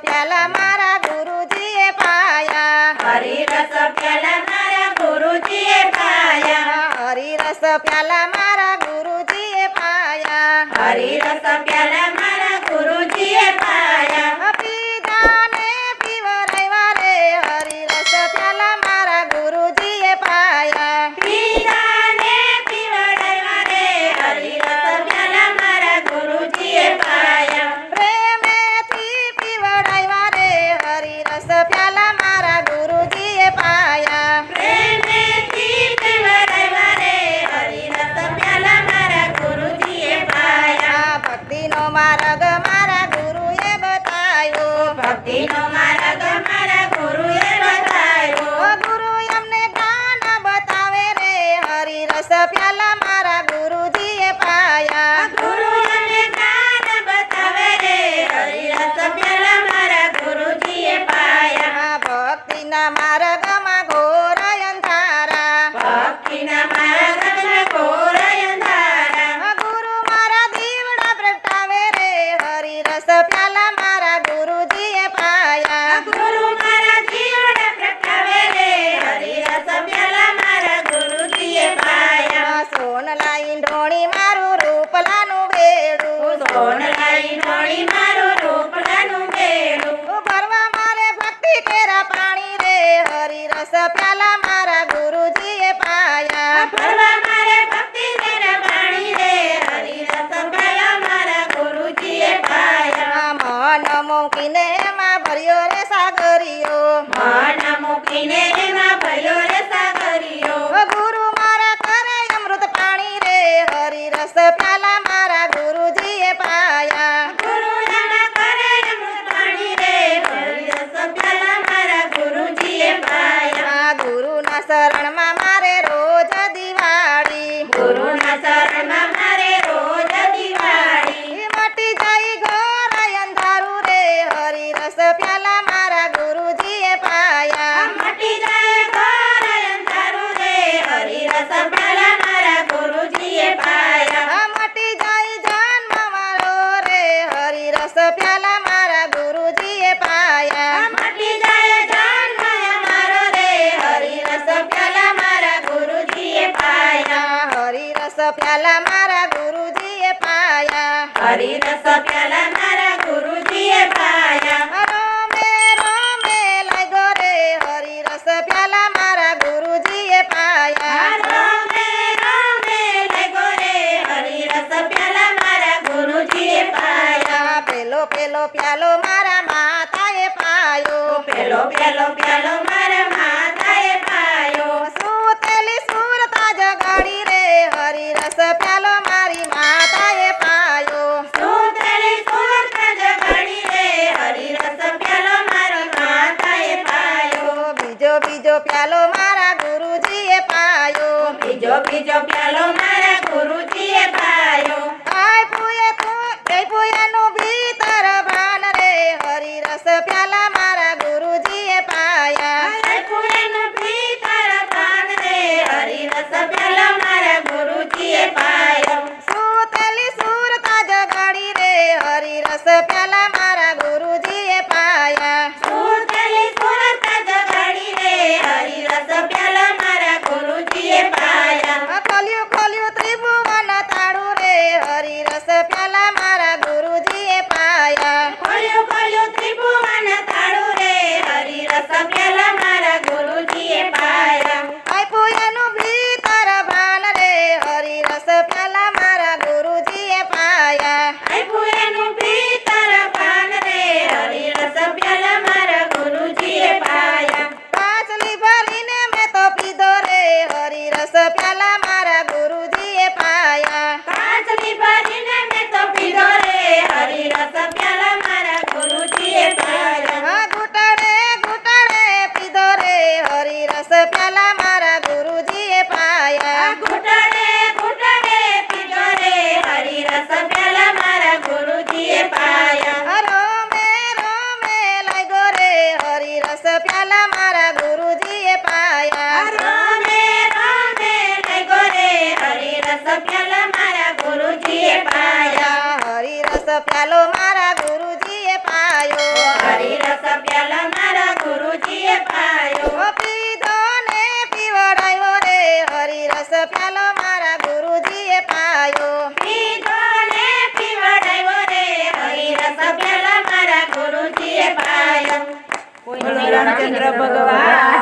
પ્યાલા મારા ગુરુજીએ પાયા હરિરસ પ્યાલા મારા ગુરુજીએ પાયા હરિરસ પ્યાલા મારા ગુરુજીએ પાયા હરિરસ પ્યાલા મારા ગુરુજીએ પાયા પીધાને પીવરાવ્યા રે હરિરસ પ્યાલા મારા ગુરુજીએ પાયા પીધાને પીવડાવ્યા રે હરિરસ પ્યાલા મારા ગુરુજીએ પાયા પ્રેમેથી પીવડાવ્યા રે હરિરસ પ્યાલા મારા ગુરુજીએ પાયા પ્રેમેથી પીવડાવ્યા રે હરિરસ પ્યાલા મારા ગુરુજીએ પાયા ભક્તિનો માર્ગ મારા ગુરુએ બતાવ્યો ભક્તિનો માર્ગ મારા ગુરુએ બતાવ્યો ગુરુ અમને જ્ઞાન બતાવે રે હરિરસ પ્યાલા મારા ગુરુજીએ પાયા ગુરુ અમને જ્ઞાન બતાવે રે હરિરસ પ્યાલા મારા ગુરુજીએ પાયા ભક્તિના માર્ગમાં ઘોર અંધારા ભક્તિના માર્ગમાં ઘોર અંધારા ગુરુ મારા દીવડા પ્રગટાવે રે હરિરસ પ્યાલા મારા ગુરુજીએ પાયા ગુરુ મારા જીવડા પ્રગટાવે રે હરિરસ પ્યાલા મારા ગુરુજીએ પાયા સોનલા ઈંઢોણી મારું રૂપલાનું બેડું સોનલાઈ નોળી મારું રૂપડાનું બેડું ભરવા મારે ભક્તિ કેરા પાણી રે હરિરસ પ્યાલા મારા ગુરુજીએ પાયા ભરવા મારે ભક્તિ તેરા પાણી રે હરિરસ પ્યાલા મારા ગુરુજીએ પાયા મન મૂકીને એમાં ભર્યો રે સાગરિયો મન મૂકીને એમાં ભર્યો રે સાગરિયો ગુરુ મારા કરે અમૃત પાણી રે હરિરસ પ્યાલા મારા ગુરુજીએ પાયા ગુરુ નાના કરે અમૃત પાણી રે હરિરસ પ્યાલા મારા ગુરુજીએ પાયા ગુરુના શરણમાં મારે રોજ દિવાળી ગુરુના શરણમાં મારે રોજ દિવાળી મટી જાય ઘોર અંધારું રે હરિરસ પ્યાલા મારા ગુરુજીએ પાયા મટી જાય ઘોર અંધારું રે હરિરસ પ્યાલા મારા ગુરુજીએ પાયા મટી જાય જન્મ મારો રે હરિરસ પ્યાલા મારા ગુરુજીએ પાયા મટી જાય જન્મ અમારો રે હરિરસ પ્યાલા મારા ગુરુજીએ પાયા હરિરસ પ્યાલા મારા ગુરુજીએ પાયા હરિરસ પ્યાલા મારા ગુરુજીએ પાયા રોમે રોમે લાગ્યો રે હરિરસ પ્યાલા મારા ગુરુજીએ પાયા રોમે રોમે લાગ્યો રે હરિરસ પ્યાલા મારા ગુરુજીએ પાયા પેલો પેલો પ્યાલો મારા માતાએ પાયો પેલો પેલો પ્યાલો મારા માતાએ પાયો સુતેલી સુરતા જગાડી રે હરિરસ પ્યાલો મારી માતાએ પાયો સુતેલી સુરત જગાડી રે હરિરસ પ્યાલો મારી માતાએ પાયો બીજો બીજો પ્યાલો મારા ગુરુજીએ પાયો બીજો બીજો પ્યાલો મારા ગુરુજીએ પાયો આપ્યું ભીતર ભાન રે હરિરસ પ્યાલા મારા ગુરુજીએ પાયા આપ્યું ભીતર ભાન રે હરિરસ પ્યાલા મારા ગુરુજીએ પાયો સુતેલી સુરતા જગાડી રે હરિરસ પ્યાલા મારા ગુરુજીએ પાયા સુતેલી સુરત જગાડી રે હરિરસ પ્યાલા મારા ગુરુજીએ પાયા ખોલ્યું ખોલ્યું રામચંદ્ર ભગવાન